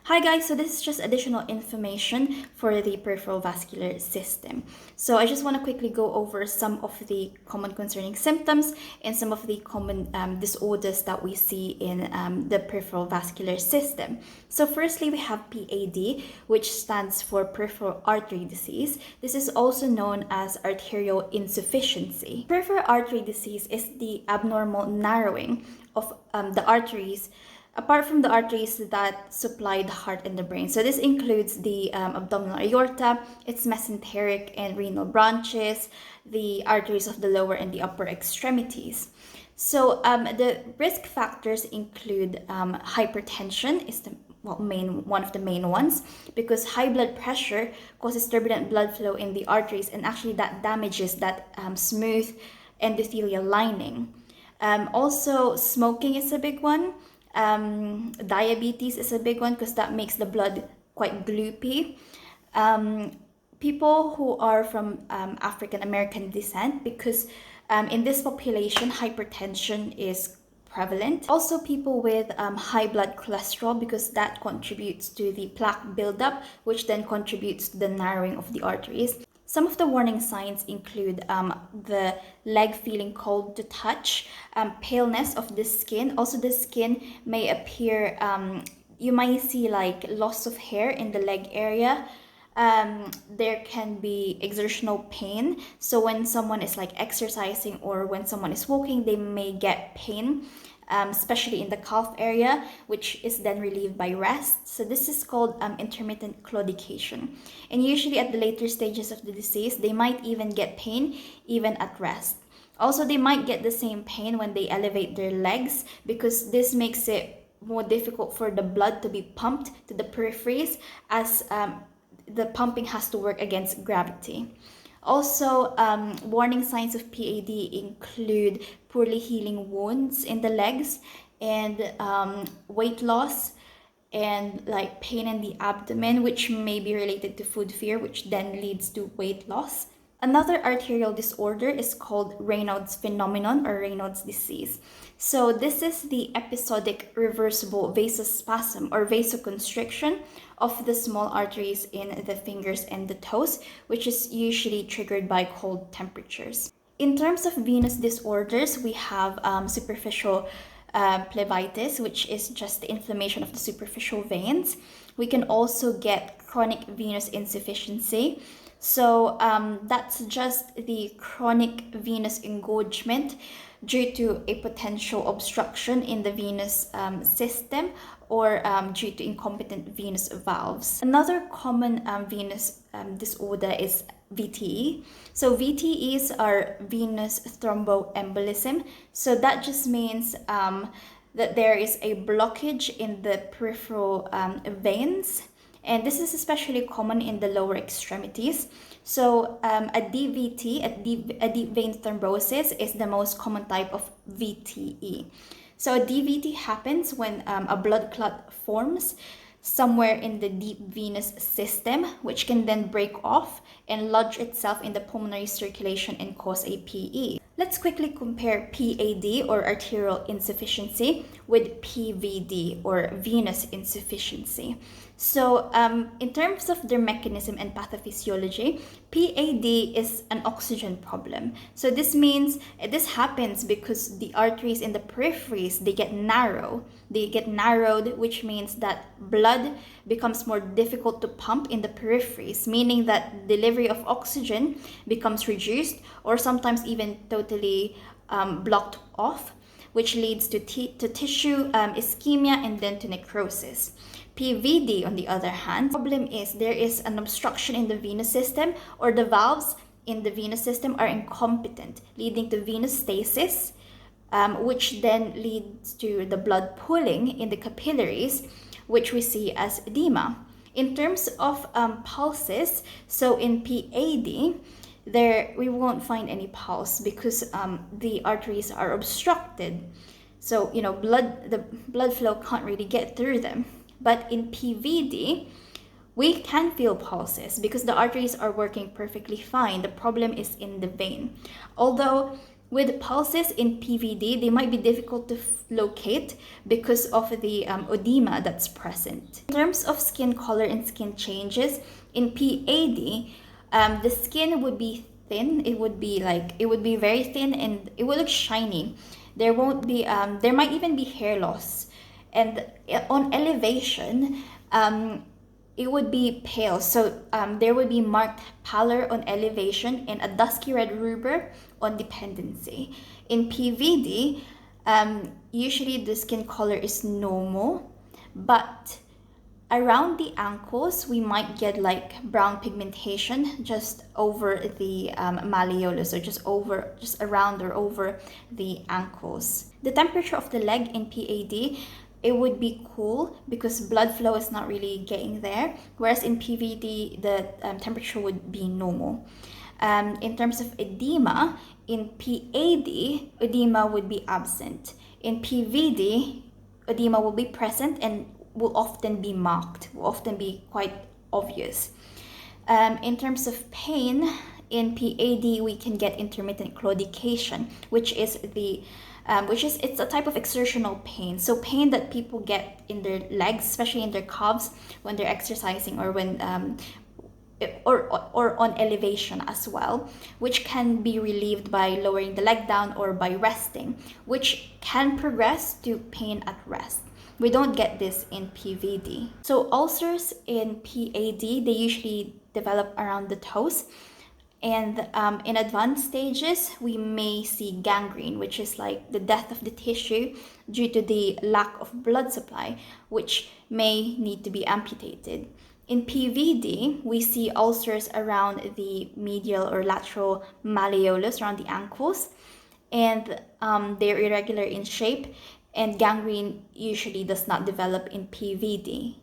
Hi guys, so this is just additional information for the peripheral vascular system. So I just want to quickly go over some of the common concerning symptoms and some of the common disorders that we see in the peripheral vascular system. So firstly, we have PAD, which stands for peripheral artery disease. This is also known as arterial insufficiency. Peripheral artery disease is the abnormal narrowing of the arteries apart from the arteries that supply the heart and the brain. So this includes the abdominal aorta, its mesenteric and renal branches, the arteries of the lower and the upper extremities. So the risk factors include hypertension is the one of the main ones, because high blood pressure causes turbulent blood flow in the arteries, and actually that damages that smooth endothelial lining. Also, smoking is a big one. Diabetes is a big one because that makes the blood quite gloopy. People who are from African American descent, because in this population hypertension is prevalent. Also people with high blood cholesterol, because that contributes to the plaque buildup, which then contributes to the narrowing of the arteries. Some of the warning signs include the leg feeling cold to touch, paleness of the skin. Also, the skin may appear, you might see like loss of hair in the leg area. There can be exertional pain. So when someone is like exercising or when someone is walking, they may get pain. Especially in the calf area, which is then relieved by rest. So this is called intermittent claudication. And usually at the later stages of the disease, they might even get pain even at rest. Also, they might get the same pain when they elevate their legs, because this makes it more difficult for the blood to be pumped to the peripheries, as the pumping has to work against gravity. Also, warning signs of PAD include poorly healing wounds in the legs, and weight loss, and like pain in the abdomen, which may be related to food fear, which then leads to weight loss. Another arterial disorder is called Raynaud's phenomenon or Raynaud's disease. So this is the episodic reversible vasospasm or vasoconstriction of the small arteries in the fingers and the toes, which is usually triggered by cold temperatures. In terms of venous disorders, we have superficial phlebitis, which is just the inflammation of the superficial veins. We can also get chronic venous insufficiency. So that's just the chronic venous engorgement due to a potential obstruction in the venous system, or due to incompetent venous valves. Another common venous disorder is VTE. So VTEs are venous thromboembolism. So that just means that there is a blockage in the peripheral veins. And this is especially common in the lower extremities. So a DVT, a deep vein thrombosis, is the most common type of VTE. So a DVT happens when a blood clot forms somewhere in the deep venous system, which can then break off and lodge itself in the pulmonary circulation and cause a PE. Let's quickly compare PAD or arterial insufficiency with PVD or venous insufficiency. So in terms of their mechanism and pathophysiology, PAD is an oxygen problem. So this means this happens because the arteries in the peripheries, they get narrow. They get narrowed, which means that blood becomes more difficult to pump in the peripheries, meaning that delivery of oxygen becomes reduced or sometimes even totally blocked off, which leads to tissue ischemia and then to necrosis. PVD, on the other hand, the problem is there is an obstruction in the venous system, or the valves in the venous system are incompetent, leading to venous stasis, which then leads to the blood pooling in the capillaries, which we see as edema. In terms of pulses, so in PAD, there we won't find any pulse because the arteries are obstructed. So the blood flow can't really get through them. But in PVD, we can feel pulses because the arteries are working perfectly fine. The problem is in the vein. Although With pulses in PVD, they might be difficult to locate because of the edema that's present. In terms of skin color and skin changes, in PAD, the skin would be thin. It would be very thin, and it would look shiny. There won't be, there might even be hair loss. And on elevation, it would be pale. So there would be marked pallor on elevation and a dusky red rubor on dependency. In PVD, usually the skin color is normal, but around the ankles, we might get like brown pigmentation just over the malleolus, or just around or over the ankles. The temperature of the leg in PAD, it would be cool because blood flow is not really getting there, whereas in PVD, the temperature would be normal. In terms of edema, in PAD, edema would be absent. In PVD, edema will be present and will often be marked, will often be quite obvious. In terms of pain, in PAD we can get intermittent claudication, which is it's a type of exertional pain. So pain that people get in their legs, especially in their calves when they're exercising, or when or on elevation as well, which can be relieved by lowering the leg down or by resting, which can progress to pain at rest. We don't get this in PVD. So ulcers in PAD, they usually develop around the toes. And in advanced stages, we may see gangrene, which is like the death of the tissue due to the lack of blood supply, which may need to be amputated. In PVD, we see ulcers around the medial or lateral malleolus, around the ankles, and they're irregular in shape, and gangrene usually does not develop in PVD.